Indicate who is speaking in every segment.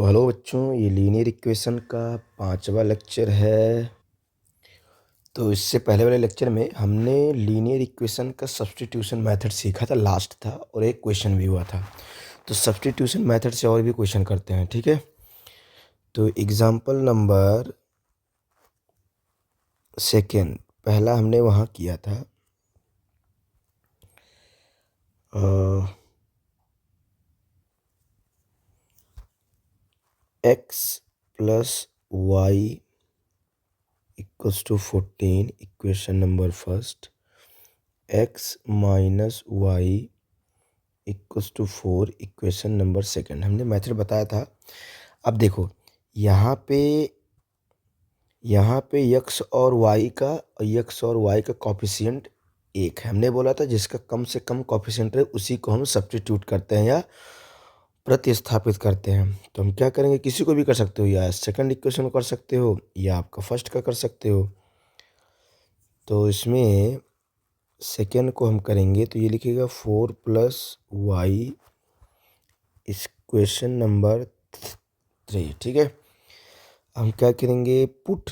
Speaker 1: तो हेलो बच्चों, ये लीनियर इक्वेशन का 5वां लेक्चर है। तो इससे पहले वाले लेक्चर में हमने लीनियर इक्वेशन का सब्स्टिट्यूशन मेथड सीखा था, लास्ट था, और एक क्वेश्चन भी हुआ था। तो सब्स्टिट्यूशन मेथड से और भी क्वेश्चन करते हैं, ठीक है। तो एग्जाम्पल नंबर सेकेंड, पहला हमने वहाँ किया था x plus y equals to 14, equation number first. x minus y equals to 4, equation number second. हमने मेथड बताया था। अब देखो यहाँ पे x और y का कॉफिशिएंट 1 है। हमने बोला था जिसका कम से कम कॉफिशिएंट है उसी को हम सब्स्टिट्यूट करते हैं या प्रतिस्थापित करते हैं। तो हम क्या करेंगे, किसी को भी कर सकते हो, या सेकंड इक्वेशन को कर सकते हो या आपका फर्स्ट का कर सकते हो। तो इसमें सेकेंड को हम करेंगे तो ये लिखेगा 4 प्लस वाई इक्वेशन नंबर 3, ठीक है। हम क्या करेंगे, put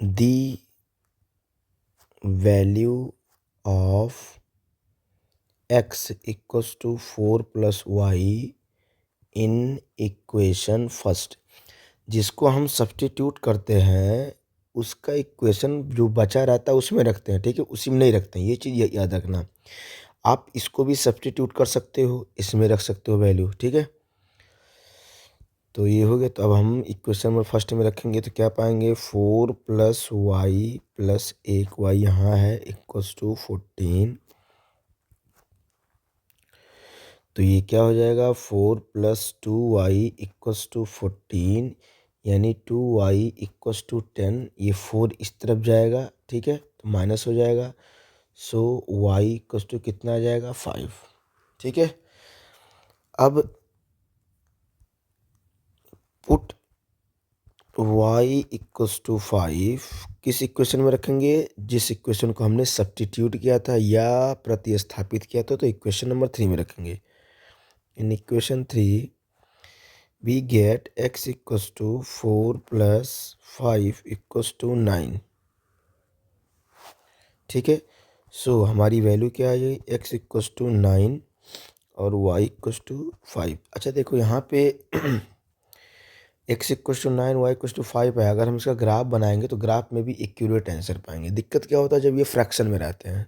Speaker 1: the value of x equals to 4 plus y in equation first. जिसको हम सब्स्टिट्यूट करते हैं उसका इक्वेशन जो बचा रहता है उसमें रखते हैं, ठीक है, उसी में नहीं रखते हैं। ये चीज़ याद रखना। आप इसको भी सब्स्टिट्यूट कर सकते हो, इसमें रख सकते हो वैल्यू, ठीक है। तो ये हो गया। तो अब हम इक्वेशन नंबर फर्स्ट में रखेंगे तो क्या पाएंगे, 4 प्लस वाई प्लस 1 वाई यहाँ है इक्वल्स टू 14। तो ये क्या हो जाएगा, 4 प्लस 2 वाई इक्वल्स टू 14, यानी 2 वाई इक्वल्स टू 10। ये 4 इस तरफ जाएगा, ठीक है, तो माइनस हो जाएगा। सो वाई इक्वल्स टू कितना आ जाएगा, 5, ठीक है। अब पुट y इक्वल्स टू 5 किस इक्वेशन में रखेंगे, जिस इक्वेशन को हमने सब्स्टिट्यूट किया था या प्रतिस्थापित किया था। तो इक्वेशन नंबर 3 में रखेंगे। In equation 3 we get x equals to 4 plus 5 equals to 9, ठीक है। सो हमारी वैल्यू क्या आ गई, x इक्वल्स टू 9 और y इक्वल्स टू 5। अच्छा देखो यहाँ पे x equals to 9 y equals to 5 है। अगर हम इसका ग्राफ बनाएंगे तो ग्राफ में भी एक्यूरेट आंसर पाएंगे। दिक्कत क्या होता है जब ये फ्रैक्शन में रहते हैं,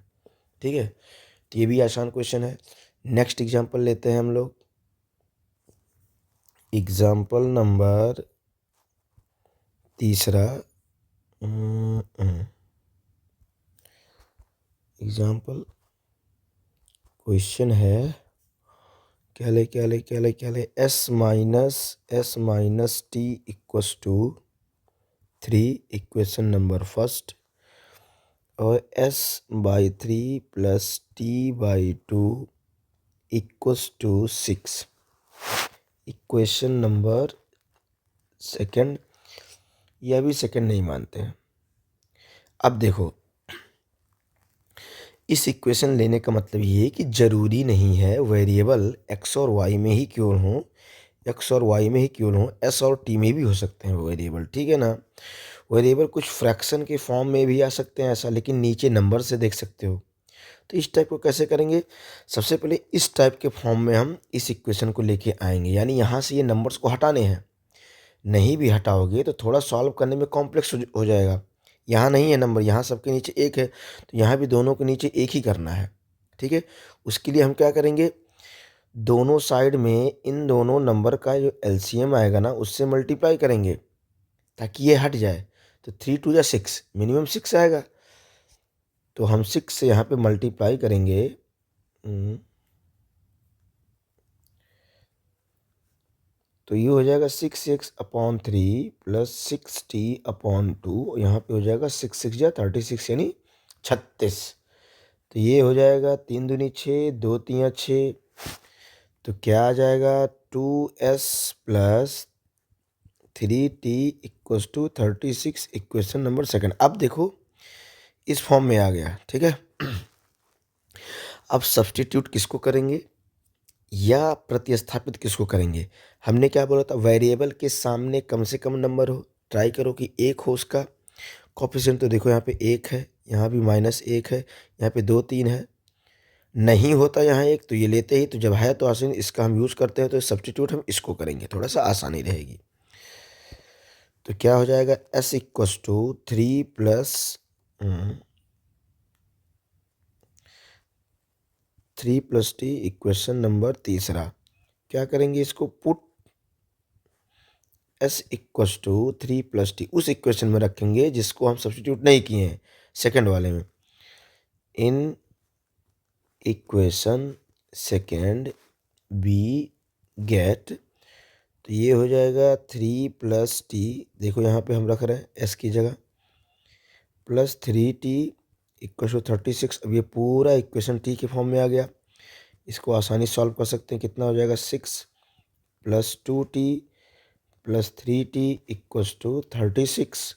Speaker 1: ठीक है। तो ये भी आसान क्वेश्चन है। नेक्स्ट एग्जांपल लेते हैं हम लोग। एग्जांपल नंबर तीसरा, एग्जांपल क्वेश्चन है, क्या ले s minus t equals to 3, equation number first, और s/3 plus t/2 equals to 6, equation number second. यह भी सेकंड नहीं मानते हैं। अब देखो इस इक्वेशन लेने का मतलब ये है कि ज़रूरी नहीं है वेरिएबल x और y में ही क्यों हो, s और t में भी हो सकते हैं वेरिएबल, ठीक है ना। वेरिएबल कुछ फ्रैक्शन के फॉर्म में भी आ सकते हैं ऐसा, लेकिन नीचे नंबर से देख सकते हो। तो इस टाइप को कैसे करेंगे, सबसे पहले इस टाइप के फॉर्म में हम इस इक्वेशन को लेके आएंगे, यानी यहाँ से ये नंबर्स को हटाने हैं। नहीं भी हटाओगे तो थोड़ा सॉल्व करने में कॉम्प्लेक्स हो जाएगा। यहाँ नहीं है नंबर, यहाँ सबके नीचे 1 है, तो यहाँ भी दोनों के नीचे 1 ही करना है, ठीक है। उसके लिए हम क्या करेंगे, दोनों साइड में इन दोनों नंबर का जो एलसीएम आएगा ना उससे मल्टीप्लाई करेंगे ताकि ये हट जाए। तो 3 2 या 6, मिनिमम 6 आएगा। तो हम 6 से यहाँ पे मल्टीप्लाई करेंगे। तो ये हो जाएगा 6x/3 प्लस 6t/2। यहाँ पे हो जाएगा 6 6 या 36 यानी 36। तो ये हो जाएगा 3 दूनी 6, 2 3 6। तो क्या आ जाएगा, 2s plus 3t equals to 36, equation number second. अब देखो इस फॉर्म में आ गया, ठीक है। अब सब्स्टिट्यूट किसको करेंगे, या प्रतिस्थापित किसको करेंगे? हमने क्या बोला था, वेरिएबल के सामने कम से कम नंबर हो, ट्राई करो कि एक हो उसका कोएफ़िशिएंट। तो देखो यहाँ पे 1 है, यहाँ भी -1 है, यहाँ पे 2, 3 है। नहीं होता यहाँ 1 तो ये लेते ही, तो जब है तो आसानी इसका हम यूज़ करते हैं, तो सब्स्टिट्यूट हम इसको करेंगे, थोड़ा-सा आसानी रहेगी। तो क्या हो जाएगा, s equals to 3 plus 3 plus t, equation number तीसरा। क्या करेंगे, इसको put s equals to 3 plus t उस इक्वेशन में रखेंगे जिसको हम सब्स्टिट्यूट नहीं किए हैं, सेकंड वाले में। In equation second we get, तो ये हो जाएगा 3 प्लस टी, देखो यहाँ पे हम रख रहे हैं s की जगह, प्लस 3t इक्वल टू 36। अब ये पूरा इक्वेशन टी के फॉर्म में आ गया। इसको आसानी सॉल्व कर सकते हैं, कितना हो जाएगा, 6 plus 2t plus 3t equals to 36।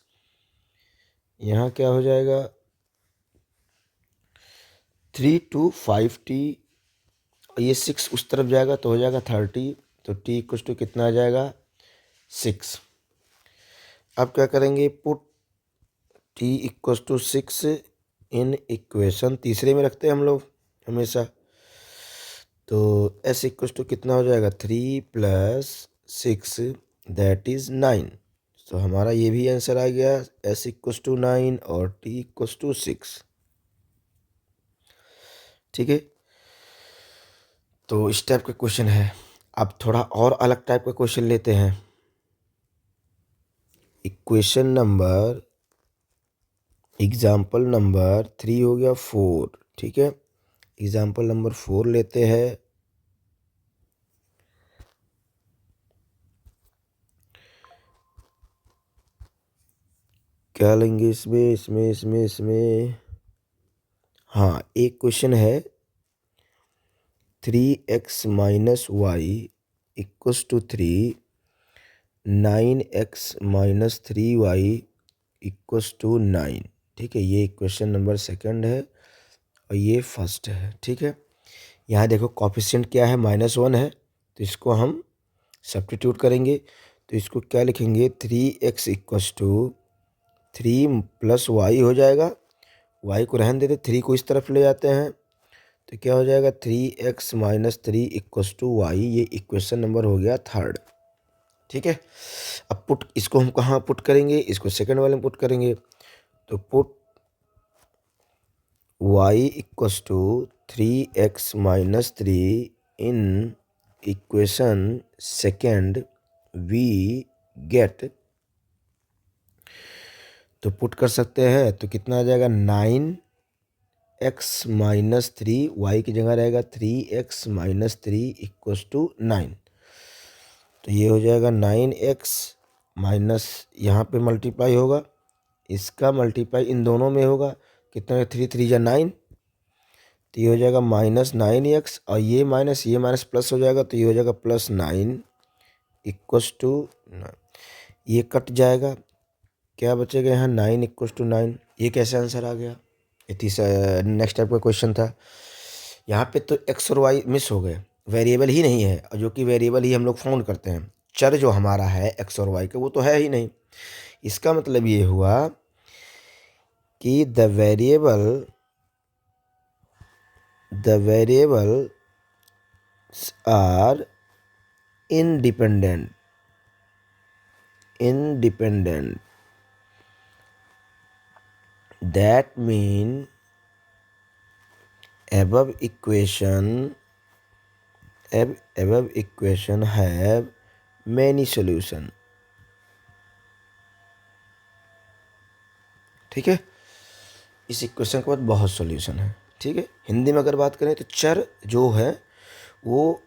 Speaker 1: यहाँ क्या हो जाएगा, 3 to 5t, ये 6 उस तरफ जाएगा तो हो जाएगा 30, तो t इक्वल्स टू कितना आ जाएगा, 6। अब क्या करेंगे, put t equals to 6 in equation तीसरे में रखते हैं हम लोग हमेशा। तो s इक्वल्स टू कितना हो जाएगा, 3 प्लस 6 दैट इज़ 9। तो हमारा ये भी आंसर आ गया, s इक्वल्स टू 9 और t इक्वल्स टू 6। ठीक है, तो इस टाइप का क्वेश्चन है। अब थोड़ा और अलग टाइप का क्वेश्चन लेते हैं। इक्वेशन नंबर, एग्जाम्पल नंबर 3 हो गया 4, ठीक है। एग्जाम्पल नंबर 4 लेते हैं। क्या लेंगे इसमें हाँ, एक क्वेश्चन है 3x minus y equals to 3, 9x minus 3y equals to 9। ठीक है, ये क्वेश्चन नंबर सेकंड है और ये फर्स्ट है। ठीक है, यहाँ देखो कोएफिशिएंट क्या है, -1 है, तो इसको हम सब्स्टिट्यूट करेंगे। तो इसको क्या लिखेंगे, 3x equals to 3 plus Y हो जाएगा। y को रहने देते, 3 को इस तरफ ले जाते हैं, तो क्या हो जाएगा, 3x minus 3 equals to y. ये इक्वेशन नंबर हो गया थर्ड। ठीक है, अब पुट, इसको हम कहाँ पुट करेंगे, इसको सेकंड वाले में पुट करेंगे। तो put y equals to 3x minus 3 in equation second we get, तो पुट कर सकते हैं, तो कितना आ जाएगा, 9x माइनस 3, वाई की जगह रहेगा 3x माइनस 3 इक्वल्स टू 9। तो ये हो जाएगा 9x माइनस, यहाँ पे मल्टीप्लाई होगा, इसका मल्टीप्लाई इन दोनों में होगा, कितना, 3 3 या 9, तो ये हो जाएगा -9x, और ये माइनस प्लस हो जाएगा, तो ये हो जाएगा +9 इक्वल्स टू 9। ये कट जाएगा, क्या बचेगा यहाँ, 9 इक्वल्स टू 9। ये कैसे आंसर आ गया, ये तीसरा नेक्स्ट टाइप का क्वेश्चन था। यहाँ पे तो x और y मिस हो गए, वेरिएबल ही नहीं है, और जो कि वेरिएबल ही हम लोग फाउंड करते हैं, चर जो हमारा है x और y का वो तो है ही नहीं। इसका मतलब ये हुआ कि the variables are independent that mean above equation have many solution। ठीक है, इस इक्वेशन के बाद बहुत सॉल्यूशन है। ठीक है, हिंदी में अगर बात करें तो चर जो है वो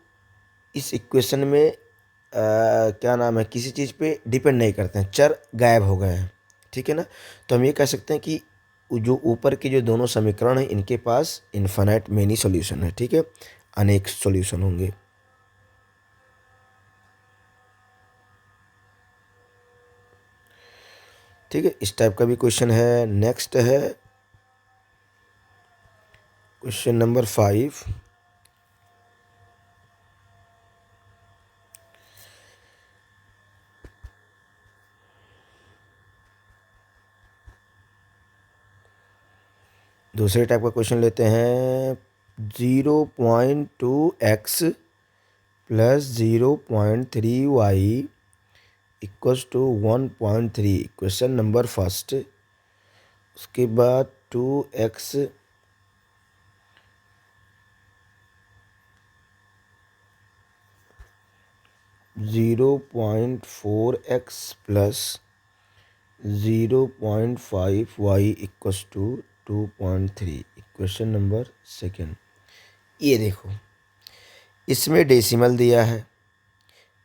Speaker 1: इस इक्वेशन में क्या नाम है, किसी चीज़ पे डिपेंड नहीं करते हैं, चर गायब हो गए हैं। ठीक है ना, तो हम ये कह सकते हैं कि जो ऊपर के जो दोनों समीकरण हैं इनके पास इन्फिनाइट मेनी सॉल्यूशन है। ठीक है, अनेक सॉल्यूशन होंगे। ठीक है, इस टाइप का भी क्वेश्चन है। नेक्स्ट है क्वेश्चन नंबर 5। दूसरे टाइप का क्वेश्चन लेते हैं। 0.2x plus 0.3y equals to 1.3, question number first. उसके बाद 2x 0.4x plus 0.5y equals to 2.3, equation number second. ये देखो, इसमें डेसिमल दिया है,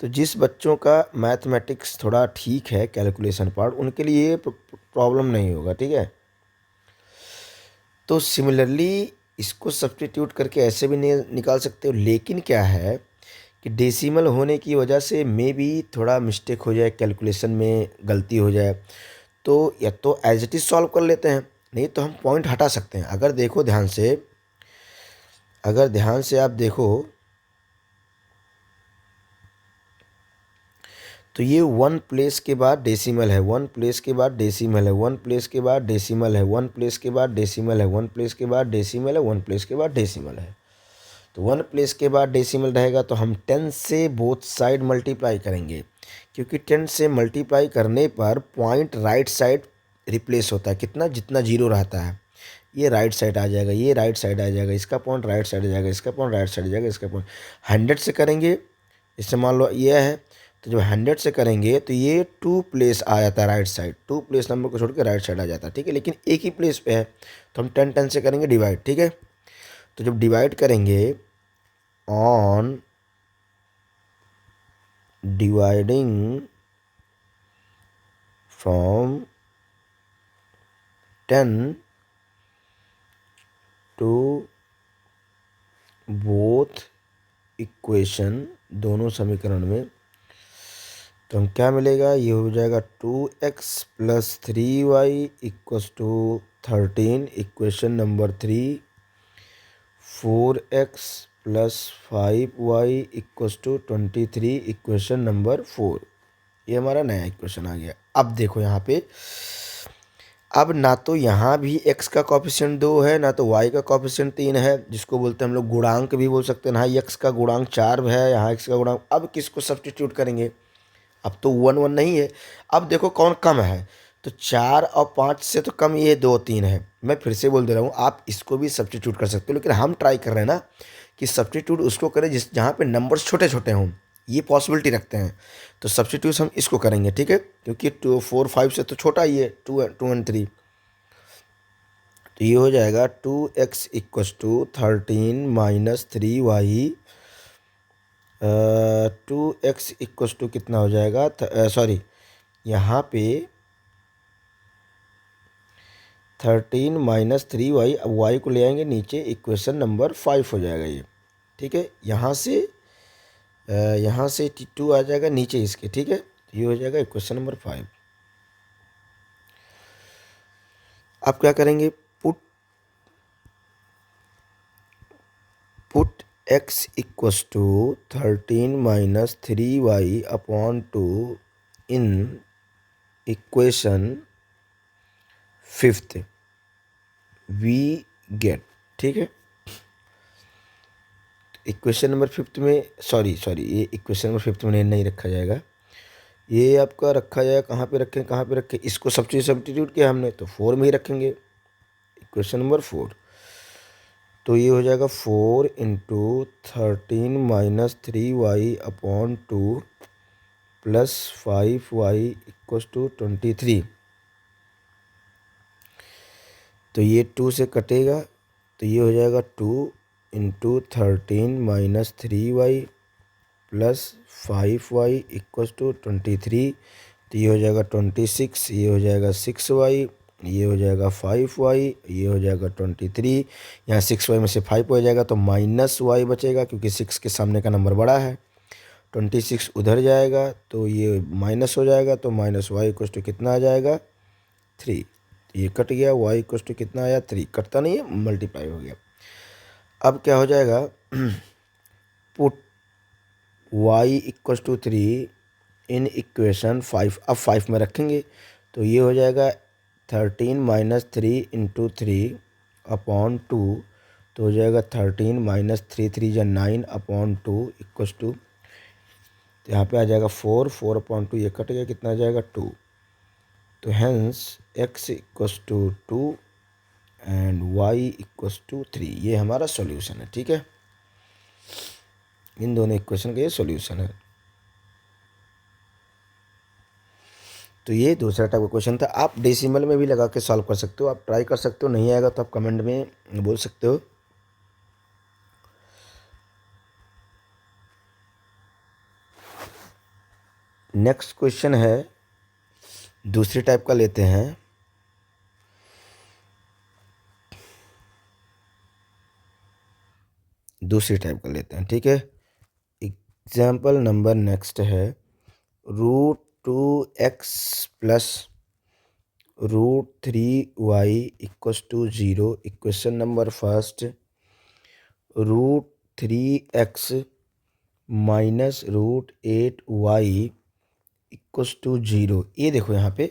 Speaker 1: तो जिस बच्चों का मैथमेटिक्स थोड़ा ठीक है, कैलकुलेशन पार्ट, उनके लिए ये प्रॉब्लम नहीं होगा, ठीक है। तो सिमिलरली इसको सब्स्टिट्यूट करके ऐसे भी निकाल सकते हो, लेकिन क्या है कि डेसिमल होने की वजह से मे भी थोड़ा मिस्टेक हो जाए, कैलकुलेशन में गलती हो जाए, तो या तो एज इट इज़ सॉल्व कर लेते हैं, नहीं तो हम पॉइंट हटा सकते हैं। अगर देखो ध्यान से, अगर ध्यान से आप देखो तो ये 1 प्लेस के बाद डेसिमल है, 1 प्लेस के बाद डेसिमल है, 1 प्लेस के बाद डेसिमल है, 1 प्लेस के बाद डेसिमल है, 1 प्लेस के बाद डेसिमल है, 1 प्लेस के बाद डेसिमल है। तो 1 प्लेस के बाद डेसिमल रहेगा तो हम 10 से बोथ साइड मल्टीप्लाई करेंगे, क्योंकि 10 से मल्टीप्लाई करने पर पॉइंट राइट साइड रिप्लेस होता है, कितना, जितना जीरो रहता है ये राइट साइड आ जाएगा, ये राइट साइड आ जाएगा, इसका पॉइंट राइट साइड आ जाएगा, इसका पॉइंट राइट साइड आ जाएगा, इसका पॉइंट 100 से करेंगे। इससे मान लो ये है, तो जब 100 से करेंगे तो ये 2 प्लेस आ जाता है राइट साइड, 2 प्लेस नंबर को छोड़ के राइट साइड आ जाता है, ठीक है। लेकिन एक ही प्लेस पे है तो हम 10 से करेंगे डिवाइड, ठीक है। तो जब डिवाइड करेंगे, on dividing from 10 to both equation, दोनों समीकरण में, तो हम क्या मिलेगा, ये हो जाएगा 2x plus 3y equals to 13, equation number 3। 4x plus 5y equals to 23, equation number 4। ये हमारा नया इक्वेशन आ गया। अब देखो यहाँ पे, अब ना तो यहाँ भी x का कॉफिशिएंट 2 है, ना तो y का कॉफिशिएंट 3 है, जिसको बोलते हैं हम लोग गुणांक भी बोल सकते हैं ना। x का गुणांक 4 है, यहाँ x का गुणांक, अब किसको सब्स्टिट्यूट करेंगे, अब तो 1 1 नहीं है। अब देखो कौन कम है, तो 4 और 5 से तो कम ये 2 3 है। मैं फिर से बोल दे रहा हूँ, आप इसको भी सब्स्टिट्यूट कर सकते हो, लेकिन हम ट्राई कर रहे हैं ना कि सब्स्टिट्यूट उसको करें जिस जहाँ पे नंबर्स छोटे छोटे हों, ये पॉसिबिलिटी रखते हैं, तो सब्स्टिट्यूट हम इसको करेंगे, ठीक है, क्योंकि 4 5 से तो छोटा ही है, 2 एंड 3। तो ये हो जाएगा 2x equals to 13 minus 3y, 2x equals to कितना हो जाएगा, सॉरी यहाँ पे 13 माइनस 3y, अब y को ले आएंगे नीचे, इक्वेशन नंबर 5 हो जाएगा ये, ठीक है। यहाँ से 2 आ जाएगा नीचे इसके, ठीक है। ये हो जाएगा इक्वेशन नंबर 5। अब क्या करेंगे, put x equals to 13 minus 3y upon 2 in equation 5th, we get, ठीक है। इक्वेशन नंबर 5th में, सॉरी ये इक्वेशन नंबर 5th में नहीं रखा जाएगा, ये आपका रखा जाएगा, कहाँ पे रखें, इसको सब्स्टिट्यूट किया हमने तो 4 में ही रखेंगे, इक्वेशन नंबर 4। तो ये हो जाएगा 4 into 13 minus 3y upon 2 plus 5y equals to 23। तो ये 2 से कटेगा, तो ये हो जाएगा 2 into 13 minus 3y plus 5y equals to 23। तो ये हो जाएगा 26, ये हो जाएगा 6y, ये हो जाएगा 5y, ये हो जाएगा 23। यहाँ 6y में से 5 हो जाएगा तो माइनस y बचेगा, क्योंकि 6 के सामने का नंबर बड़ा है। 26 उधर जाएगा तो ये माइनस हो जाएगा, तो माइनस y इक्वल टू कितना आ जाएगा, 3। ये कट गया, y इक्वल टू कितना आया, 3। कटता नहीं है, मल्टीप्लाई हो गया। अब क्या हो जाएगा, put y equal to 3 in equation 5, अब 5 में रखेंगे, तो ये हो जाएगा 13 माइनस 3 इंटू 3 अपॉन 2, तो हो जाएगा 13 माइनस 3 3 या 9 अपॉन 2 इक्वस टू, तो यहाँ पे आ जाएगा 4, 4 अपॉन 2 ये कट गया, कितना आ जाएगा 2। तो hence x equals to 2 and y equals to 3, ये हमारा सॉल्यूशन है। ठीक है, इन दोनों इक्वेशन का ये सॉल्यूशन है। तो ये दूसरा टाइप का क्वेश्चन था। आप डेसिमल में भी लगा के सॉल्व कर सकते हो, आप ट्राई कर सकते हो, नहीं आएगा तो आप कमेंट में बोल सकते हो। नेक्स्ट क्वेश्चन है, दूसरी टाइप का लेते हैं। दूसरी टाइप का लेते हैं, ठीक है। एग्जाम्पल नंबर नेक्स्ट है √2x plus √3y equals to 0। Equation number first, √3x minus √8y equals to 0। ये देखो यहाँ पे,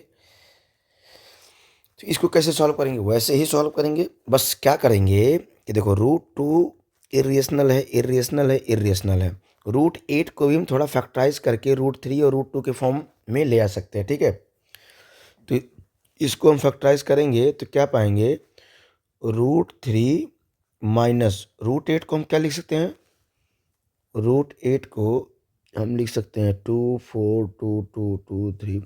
Speaker 1: तो इसको कैसे सॉल्व करेंगे, वैसे ही सॉल्व करेंगे। बस क्या करेंगे कि देखो √2 इरेशनल है, इरेशनल है, इरेशनल है। √8 को भी हम थोड़ा फैक्टराइज करके √3 और √2 के फॉर्म में ले आ सकते हैं। ठीक है, तो इसको हम फैक्टराइज करेंगे तो क्या पाएंगे, √3 माइनस √8 को हम क्या लिख सकते हैं, √8 को हम लिख सकते हैं 2 4 2 2 2 3।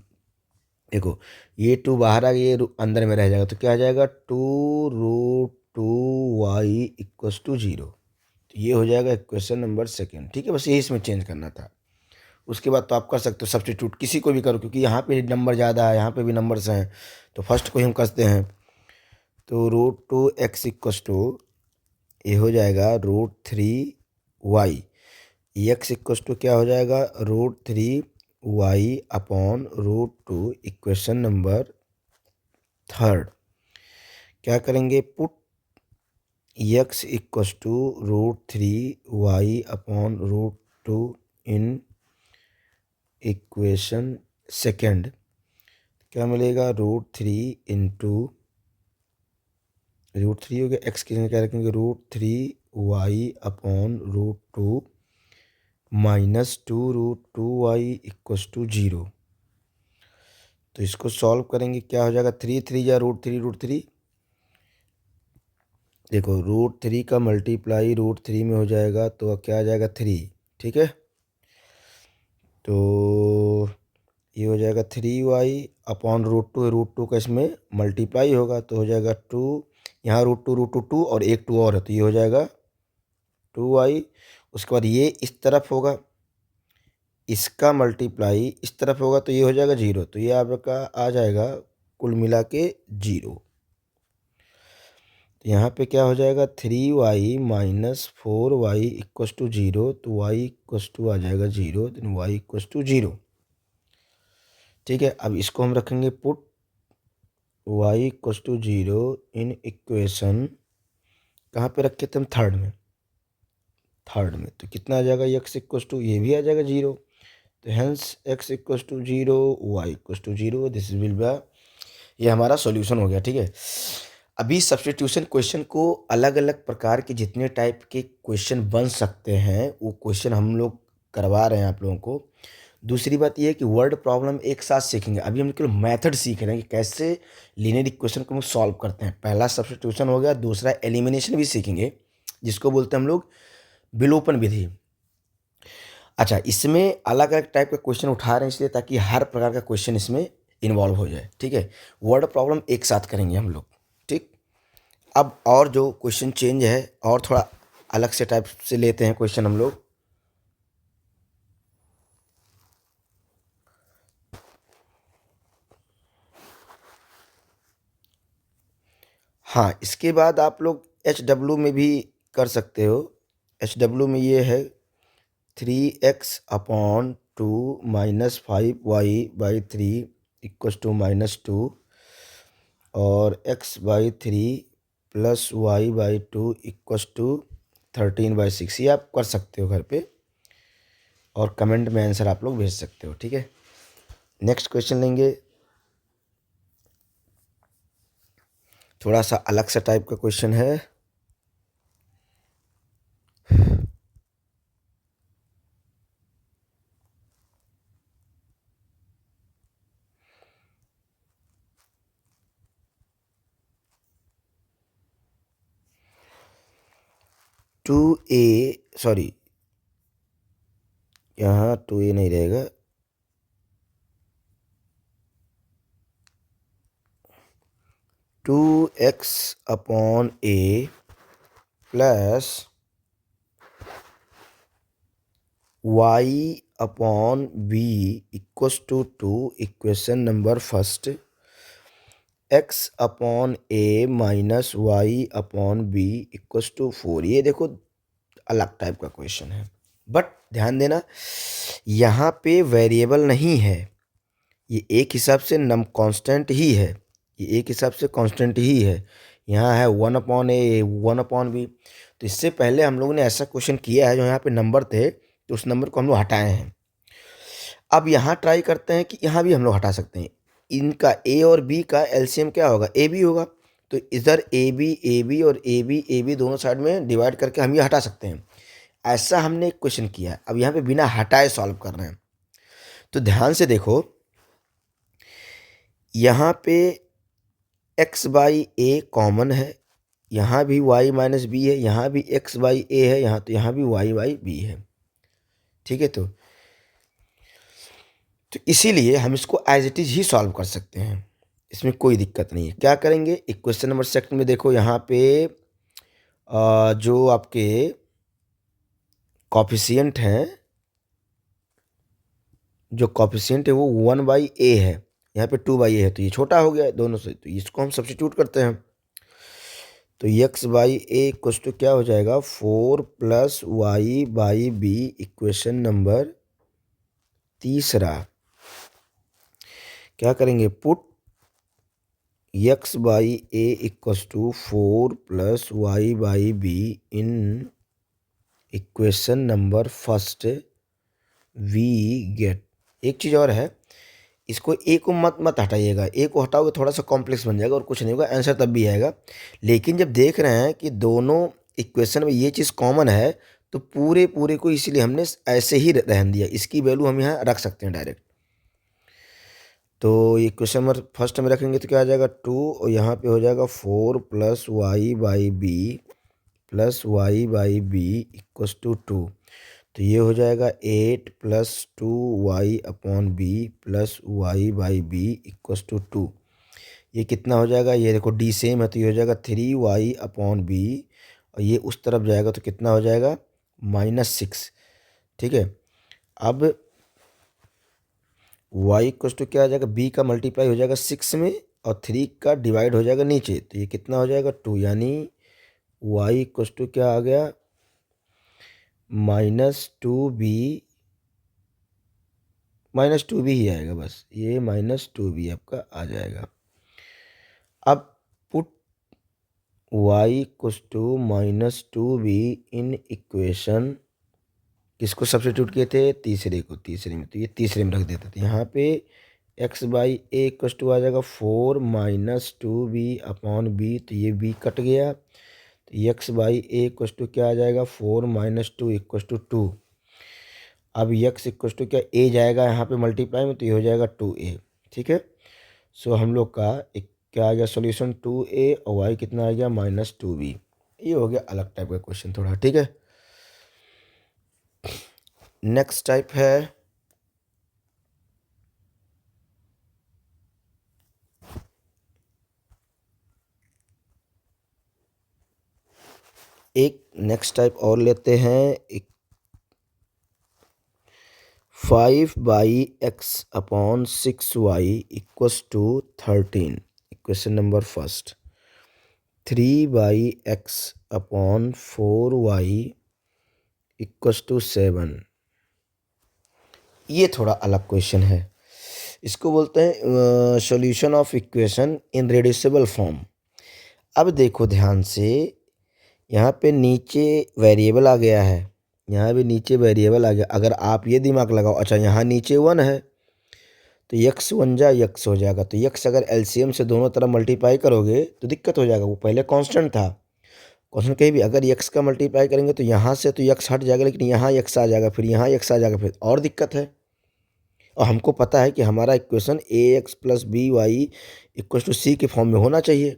Speaker 1: देखो ये 2 बाहर आ गया, ये अंदर में रह जाएगा, तो क्या आ जाएगा 2√2y इक्वस टू 0। तो ये हो जाएगा इक्वेशन नंबर सेकेंड। ठीक है, बस यही इसमें चेंज करना था। उसके बाद तो आप कर सकते हो सब्स्टिट्यूट, किसी को भी करो, क्योंकि यहाँ पे नंबर ज़्यादा है, यहाँ पे भी नंबर्स हैं, तो फर्स्ट को ही हम करते हैं। तो √2x इक्वस टू, ये हो जाएगा √3y, x इक्वस टू क्या हो जाएगा √3y upon √2। Equation number third, क्या करेंगे, put x equals to √3y upon √2 in equation second. क्या मिलेगा, √3 इंटू √3 हो गया, एक्स की जगह क्या रखेंगे √3y upon √2 minus 2√2y equals to 0। तो इसको सॉल्व करेंगे, क्या हो जाएगा 3 3 या √3 देखो √3 का मल्टीप्लाई √3 में हो जाएगा तो क्या आ जाएगा 3। ठीक है, तो ये हो जाएगा 3y अपॉन √2, √2 का इसमें मल्टीप्लाई होगा तो हो जाएगा 2, यहाँ √2 2 और एक 2 और है, तो ये हो जाएगा 2y। उसके बाद ये इस तरफ होगा, इसका मल्टीप्लाई इस तरफ होगा, तो ये हो जाएगा 0। तो ये आपका आ जाएगा कुल मिला के 0। तो यहाँ पे क्या हो जाएगा 3y minus 4y equals to 0। तो y इक्वस टू आ जाएगा 0, देन y इक्वस टू 0। ठीक है, अब इसको हम रखेंगे put y equals to 0 in equation, कहाँ पे रखे थे हम, थर्ड में। थर्ड में तो कितना आ जाएगा x इक्वस टू, ये भी आ जाएगा 0। तो hence x equals to 0, y equals to 0, this will be, ये हमारा सॉल्यूशन हो गया। ठीक है, अभी सब्स्टिट्यूशन क्वेश्चन को अलग अलग प्रकार के जितने टाइप के क्वेश्चन बन सकते हैं वो क्वेश्चन हम लोग करवा रहे हैं आप लोगों को। दूसरी बात ये है कि वर्ड प्रॉब्लम एक साथ सीखेंगे। अभी हम लोग मेथड सीख रहे हैं कि कैसे लीनियर इक्वेशन को हम सॉल्व करते हैं। पहला सब्स्टिट्यूशन हो गया, दूसरा एलिमिनेशन भी सीखेंगे, जिसको बोलते हैं हम लोग विलोपन विधि। अच्छा, इसमें अलग अलग टाइप का क्वेश्चन उठा रहे हैं इसलिए ताकि हर प्रकार का क्वेश्चन इसमें इन्वॉल्व हो जाए। ठीक है, वर्ड प्रॉब्लम एक साथ करेंगे हम लोग। ठीक, अब और जो क्वेश्चन चेंज है और थोड़ा अलग से टाइप से लेते हैं क्वेश्चन हम लोग। हाँ, इसके बाद आप लोग HW में भी कर सकते हो। HW में ये है 3x upon 2 minus 5y/3 equals to -2 और x/3 plus y/2 equals to 13/6। ये आप कर सकते हो घर पे और कमेंट में आंसर आप लोग भेज सकते हो। ठीक है, नेक्स्ट क्वेश्चन लेंगे। थोड़ा सा अलग सा टाइप का क्वेश्चन है। टू ए सॉरी, यहाँ 2a नहीं रहेगा, 2x/a plus y/b equals to 2, equation number first, x/a minus y/b equals to 4। ये देखो अलग टाइप का क्वेश्चन है, बट ध्यान देना यहाँ पे वेरिएबल नहीं है, ये एक हिसाब से नम कांस्टेंट ही है, ये एक हिसाब से कांस्टेंट ही है। यहाँ है 1/a 1/b। तो इससे पहले हम लोगों ने ऐसा क्वेश्चन किया है जो यहाँ पे नंबर थे, तो उस नंबर को हम लोग हटाए हैं। अब यहाँ ट्राई करते हैं कि यहाँ भी हम लोग हटा सकते हैं। इनका ए और बी का एलसीएम क्या होगा, ए बी होगा। तो इधर ए बी और ए बी दोनों साइड में डिवाइड करके हम ये हटा सकते हैं। ऐसा हमने एक क्वेश्चन किया है। अब यहाँ पे बिना हटाए सॉल्व कर रहे हैं। तो ध्यान से देखो, यहाँ पे x/a कॉमन है, यहाँ भी y-b है, यहाँ भी x/a है, यहाँ तो यहाँ भी y/b है। ठीक है, तो इसीलिए हम इसको एज इट इज ही सॉल्व कर सकते हैं, इसमें कोई दिक्कत नहीं है। क्या करेंगे, इक्वेशन नंबर सेकंड में देखो, यहाँ पे जो आपके कॉफिशिएंट हैं, जो कॉफिशिएंट है वो 1/a है, यहाँ पे 2/a है, तो ये छोटा हो गया है दोनों से, तो इसको हम सब्स्टिट्यूट करते हैं। तो x/a इक्वल्स टू क्या हो जाएगा, 4 + y/b इक्वेशन नंबर तीसरा। क्या करेंगे, put x/a equals to 4 + y/b in equation number first, we get. एक चीज़ और है, इसको ए को मत हटाइएगा, ए को हटाओगे थोड़ा सा कॉम्प्लेक्स बन जाएगा और कुछ नहीं होगा, आंसर तब भी आएगा। लेकिन जब देख रहे हैं कि दोनों इक्वेशन में ये चीज़ कॉमन है, तो पूरे पूरे को इसीलिए हमने ऐसे ही रहने दिया, इसकी वैल्यू हम यहाँ रख सकते हैं डायरेक्ट। तो ये क्वेश्चन नंबर फर्स्ट में रखेंगे तो क्या आ जाएगा, 2, और यहाँ पे हो जाएगा 4 + y/b इक्वल्स टू 2। तो ये हो जाएगा 8 + 2y/b + y/b इक्वल्स टू 2। ये कितना हो जाएगा, ये देखो डी सेम है, तो ये हो जाएगा 3y/b, और ये उस तरफ जाएगा तो कितना हो जाएगा, -6। ठीक है, अब y इक्वल्स टू क्या आ जाएगा, b का मल्टीप्लाई हो जाएगा 6 में, और 3 का डिवाइड हो जाएगा नीचे, तो ये कितना हो जाएगा 2, यानी y इक्वल्स टू क्या आ गया, -2b ही आएगा, बस ये -2b आपका आ जाएगा। अब put y equals to -2b in equation, किसको सब्स्टिट्यूट किए थे, तीसरे को, तीसरे में, तो ये तीसरे में रख देते थे। यहाँ पे x/a इक्वल्स टू आ जाएगा 4 - 2b/b, तो ये b कट गया, तो x/a इक्वल्स टू क्या आ जाएगा, 4 - 2 इक्वल्स टू 2। अब x इक्वल्स टू क्या, a जाएगा यहाँ पे मल्टीप्लाई में, तो ये हो जाएगा 2a। ठीक है, सो हम लोग का एक क्या आ गया सॉल्यूशन, 2a, और y कितना आ गया, -2b। ये हो गया अलग टाइप का क्वेश्चन थोड़ा। ठीक है, नेक्स्ट टाइप है एक, नेक्स्ट टाइप और लेते हैं, एक 5/x/6y equals to 13, equation number first. 3/x/4y equals to 7। ये थोड़ा अलग क्वेश्चन है, इसको बोलते हैं solution of equation in reducible form. अब देखो ध्यान से, यहाँ पे नीचे वेरिएबल आ गया है, यहाँ भी नीचे वेरिएबल आ गया। अगर आप ये दिमाग लगाओ, अच्छा यहाँ नीचे 1 है, तो यक्स वन जा यक्स हो जाएगा। तो यक्स अगर एलसीएम से दोनों तरफ मल्टीप्लाई करोगे तो दिक्कत हो जाएगा, वो पहले कांस्टेंट था। कांस्टेंट कहीं भी अगर यक्स का मल्टीप्लाई करेंगे तो यहाँ से तो यक्स हट जाएगा, लेकिन यहाँ यक्स आ जाएगा, फिर यहाँ यक्स आ जाएगा, फिर और दिक्कत है। और हमको पता है कि हमारा equation A X plus B Y equal to C के फॉर्म में होना चाहिए।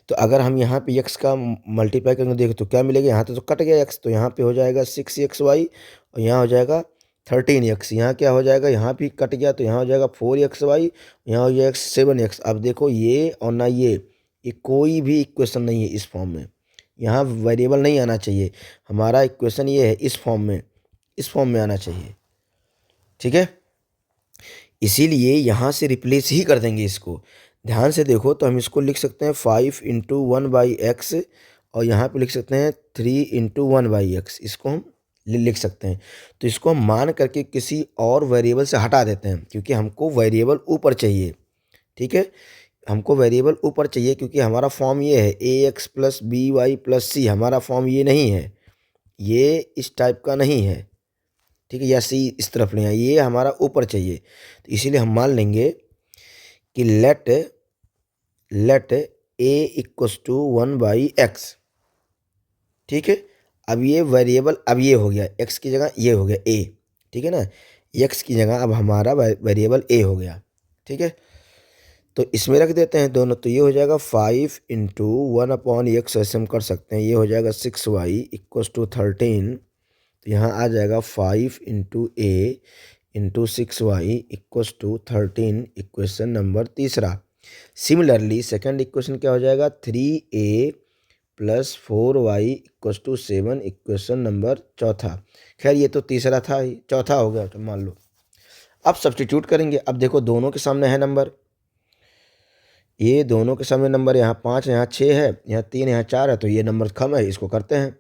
Speaker 1: तो अगर हम यहाँ पे यक्स का मल्टीप्लाई करेंगे देखो तो क्या मिलेगा, यहाँ तो कट गया यक्स, तो यहाँ पे हो जाएगा 6x y और यहाँ हो जाएगा 13x। यहाँ क्या हो जाएगा, यहाँ भी कट गया तो यहाँ हो जाएगा 4xy, यहाँ हो जाएगा 7x। अब देखो ये और ना ये कोई भी इक्वेशन नहीं है इस फॉर्म में, यहाँ वेरिएबल नहीं आना चाहिए। हमारा इक्वेशन ये है इस फॉर्म में आना चाहिए, ठीक है। इसीलिए यहाँ से रिप्लेस ही कर देंगे इसको। ध्यान से देखो तो हम इसको लिख सकते हैं 5 इंटू 1/x और यहाँ पे लिख सकते हैं 3 इंटू 1/x। इसको हम लिख सकते हैं। तो इसको हम मान करके किसी और वेरिएबल से हटा देते हैं, क्योंकि हमको वेरिएबल ऊपर चाहिए, ठीक है। हमको वेरिएबल ऊपर चाहिए क्योंकि हमारा फॉर्म ये है A X plus B Y plus C. हमारा फॉर्म ये नहीं है, ये इस टाइप का नहीं है, ठीक है, या सी इस तरफ नहीं है, ये हमारा ऊपर चाहिए। तो इसीलिए हम मान लेंगे कि late a equals to 1/x, ठीक है। अब ये वेरिएबल, अब ये हो गया x की जगह ये हो गया a, ठीक है ना। x की जगह अब हमारा वेरिएबल a हो गया, ठीक है। तो इसमें रख देते हैं दोनों, तो ये हो जाएगा 5 इंटू 1/x, ऐसे हम कर सकते हैं। ये हो जाएगा 6y इक्वस टू 13। तो यहाँ आ जाएगा 5 into a into 6y equals to 13, equation number तीसरा। सिमिलरली सेकंड इक्वेशन क्या हो जाएगा, 3a plus 4y equals to 7, equation number चौथा। खैर ये तो तीसरा था ही, चौथा हो गया तो मान लो। अब सब्स्टिट्यूट करेंगे। अब देखो दोनों के सामने है नंबर, ये दोनों के सामने नंबर, यहाँ 5 यहाँ 6 है, यहाँ 3 यहाँ 4 है, तो ये नंबर कम है, इसको करते हैं।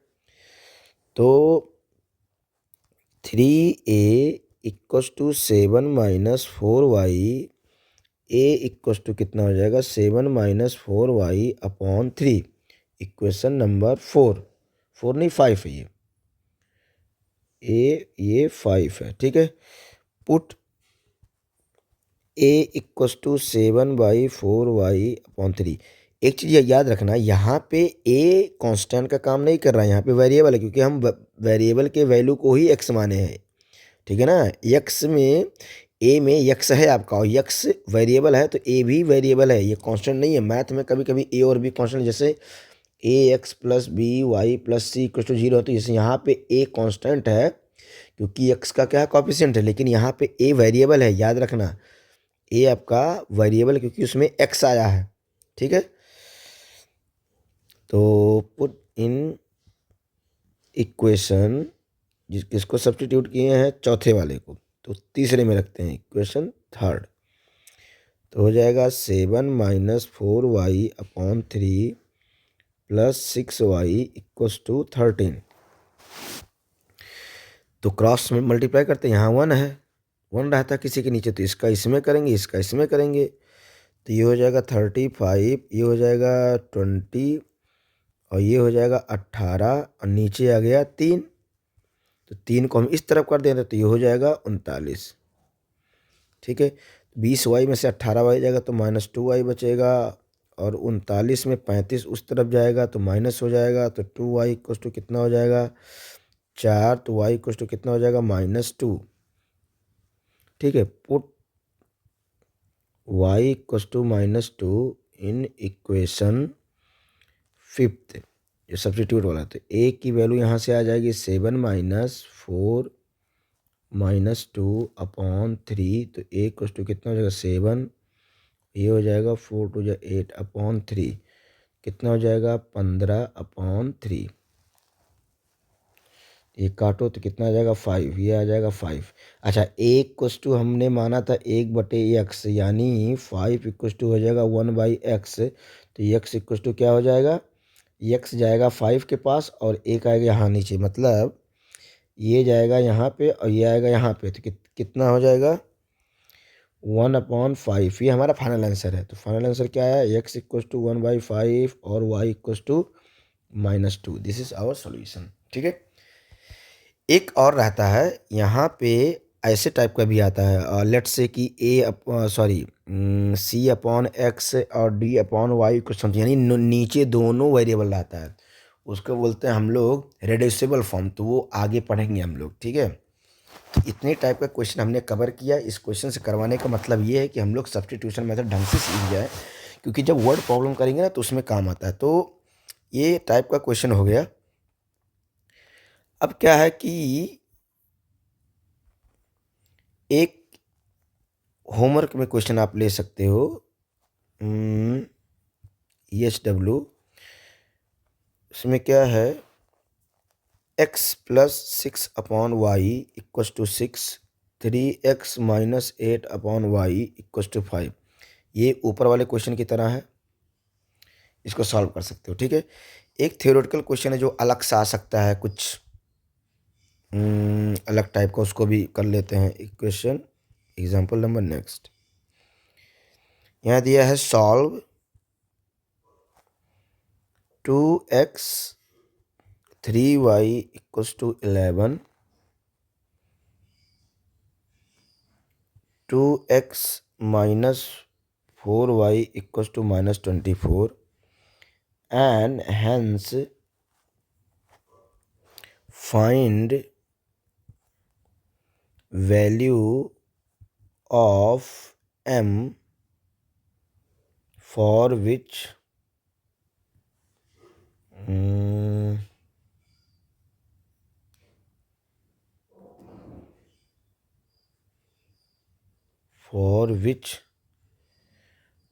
Speaker 1: तो 3a equals to 7 minus 4y, a equals to कितना हो जाएगा 7 minus 4y upon 3, equation number 4 नहीं 5 है ये 5 है, ठीक है। Put a equals to 7/4y upon 3। एक चीज़ याद रखना, यहाँ पे a कांस्टेंट का काम नहीं कर रहा है, यहाँ पे वेरिएबल है, क्योंकि हम वेरिएबल के वैल्यू को ही x माने हैं, ठीक है ना। x में a में x है आपका, और x वेरिएबल है तो a भी वेरिएबल है, ये कांस्टेंट नहीं है। मैथ में कभी कभी a और b कांस्टेंट, जैसे ax plus B Y plus c equal to 0, तो जैसे यहाँ पे a कांस्टेंट है क्योंकि x का क्या है कोएफिशिएंट है, लेकिन यहाँ पे a वेरिएबल है, याद रखना a आपका वेरिएबल क्योंकि उसमें x आया है, ठीक है। तो पुट इन इक्वेशन, किसको सब्स्टिट्यूट किए हैं, चौथे वाले को, तो तीसरे में रखते हैं इक्वेशन थर्ड। तो हो जाएगा 7 minus 4y upon 3 plus 6y equals to 13। तो क्रॉस में मल्टीप्लाई करते हैं, यहाँ 1 है, 1 रहता है किसी के नीचे, तो इसका इसमें करेंगे, इसका इसमें करेंगे, तो ये हो जाएगा 35, ये हो जाएगा 20 और ये हो जाएगा 18 और नीचे आ गया 3, तो 3 को हम इस तरफ कर दें तो ये हो जाएगा 39, ठीक है। 20y में से 18y जाएगा तो -2y बचेगा, और 39 में 35 उस तरफ जाएगा तो माइनस हो जाएगा, तो 2y इक्वल टू कितना हो जाएगा 4, तो y इक्वल टू कितना हो जाएगा -2, ठीक है। Put y equal to -2 in equation fifth, ये सब्स्टिट्यूट वाला, तो a की वैल्यू यहाँ से आ जाएगी 7 माइनस 4 माइनस 2 अपॉन 3, तो a इक्वल टू कितना हो जाएगा 7, ये हो जाएगा 4 टू जा 8 अपॉन 3, कितना हो जाएगा 15 अपॉन 3, ये काटो तो कितना आ जाएगा 5, ये आ जाएगा 5। अच्छा एक इक्वस टू हमने माना था 1/x, यानी 5 इक्वस टू हो जाएगा 1/x, तो x इक्वस टू क्या हो जाएगा, x जाएगा 5 के पास और एक आएगा यहाँ नीचे, मतलब ये जाएगा यहाँ पे और ये आएगा यहाँ पे, तो कितना हो जाएगा 1/5। ये हमारा फाइनल आंसर है। तो फाइनल आंसर क्या है, x इक्वस टू 1/5 और y equals to -2। This is our solution, ठीक है। एक और रहता है यहाँ पे ऐसे टाइप का भी आता है, लेट्स से कि सी अपॉन एक्स और डी अपॉन वाई कुछ समथिंग, यानी नीचे दोनों वेरिएबल आता है, उसको बोलते हैं हम लोग रेड्यूसिबल फॉर्म। तो वो आगे पढ़ेंगे हम लोग, ठीक है। तो इतने टाइप का क्वेश्चन हमने कवर किया। इस क्वेश्चन से करवाने का मतलब ये है कि हम लोग सब्स्टिट्यूशन मेथड ढंग से सीख जाए, क्योंकि जब वर्ड प्रॉब्लम करेंगे ना तो उसमें काम आता है। तो ये टाइप का क्वेश्चन हो गया। अब क्या है कि एक होमवर्क में क्वेश्चन आप ले सकते हो, EHW, इसमें क्या है, x plus 6/y = 6, 3x minus 8/y = 5। ये ऊपर वाले क्वेश्चन की तरह है, इसको सॉल्व कर सकते हो, ठीक है। एक थ्योरेटिकल क्वेश्चन है जो अलग सा आ सकता है, कुछ अलग टाइप का, उसको भी कर लेते हैं इक्वेशन। एग्जाम्पल नंबर नेक्स्ट, यहाँ दिया है solve 2x 3y = 11, 2x minus 4y = -24, and hence find value of m for which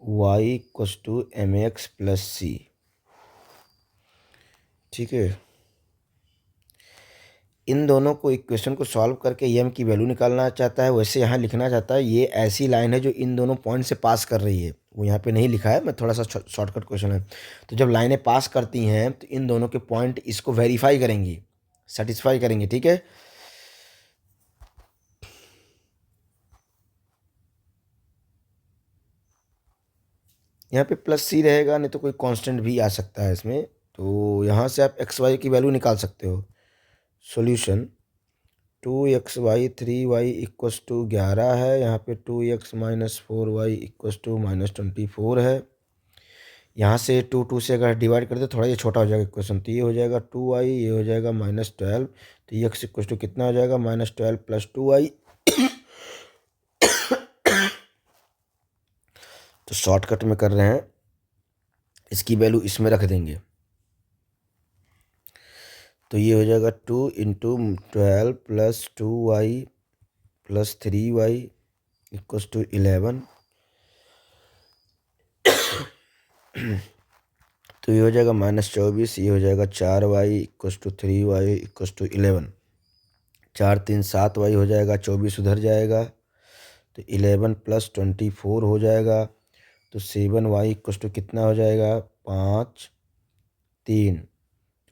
Speaker 1: y = mx plus c, ठीक है। इन दोनों को इक्वेशन को सॉल्व करके m की वैल्यू निकालना चाहता है। वैसे यहाँ लिखना चाहता है, ये ऐसी लाइन है जो इन दोनों पॉइंट से पास कर रही है। वो यहाँ पे नहीं लिखा है, मैं थोड़ा सा शॉर्टकट क्वेश्चन है। तो जब लाइनें पास करती हैं तो इन दोनों के पॉइंट इसको वेरीफाई करेंगी, सेटिस्फाई करेंगे, ठीक है। यहाँ पे प्लस सी रहेगा, नहीं तो कोई कांस्टेंट भी आ सकता है इसमें। तो यहाँ से आप एक्स वाई की वैल्यू निकाल सकते हो। सॉल्यूशन 2xy 3y = 11 है, यहाँ पे 2x माइनस 4y = -24 है। यहाँ से 2 से अगर डिवाइड कर दे, थोड़ा ये छोटा हो जाएगा इक्वेशन, तो ये हो जाएगा 2y, ये हो जाएगा -12, तो x = कितना हो जाएगा, -12 + 2y। तो शॉर्टकट में कर रहे हैं, इसकी वैल्यू इसमें रख देंगे, तो ये हो जाएगा 2 × 12 + 2y + 3y = 11। तो ये हो जाएगा -24, ये हो जाएगा 4y = 3y = 11। 4 3 7y हो जाएगा, 24 उधर जाएगा, तो 11 + 24 हो जाएगा। तो 7y = कितना हो जाएगा, 5 3,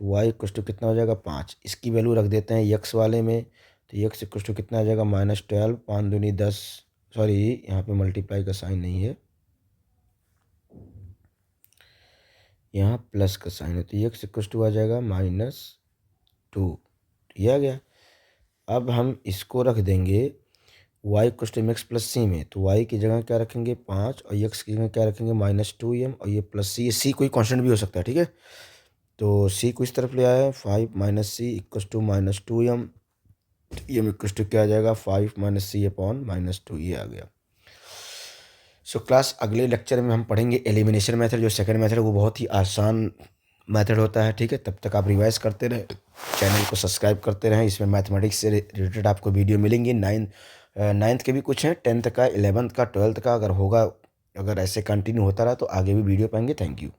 Speaker 1: तो y = कितना हो जाएगा, 5। इसकी वैल्यू रख देते हैं x वाले में, तो x = कितना आ जाएगा, -12, 5 दूनी 10, सॉरी यहाँ पे मल्टीप्लाई का साइन नहीं है, यहाँ प्लस का साइन है, तो x = आ जाएगा -2, ये आ गया। अब हम इसको रख देंगे y = mx + c में, तो y की जगह क्या रखेंगे, 5, और x की जगह क्या रखेंगे, -2m, और ये प्लस c, ये c कोई कांस्टेंट भी हो सकता है, ठीक है। तो c को इस तरफ ले आया है, 5 - c = -2m, m = क्या आ जाएगा, 5 - c/-2, ये आ गया। सो क्लास, अगले लेक्चर में हम पढ़ेंगे एलिमिनेशन मेथड, जो सेकंड मेथड है, वो बहुत ही आसान मेथड होता है, ठीक है। तब तक आप रिवाइज करते रहें, चैनल को सब्सक्राइब करते रहें। इसमें मैथमेटिक्स से रिलेटेड आपको वीडियो मिलेंगी। नाइन्थ के भी कुछ हैं, 10th का, 11th का, 12th का, अगर होगा, अगर ऐसे कंटिन्यू होता रहा तो आगे भी वीडियो पाएंगे। Thank you.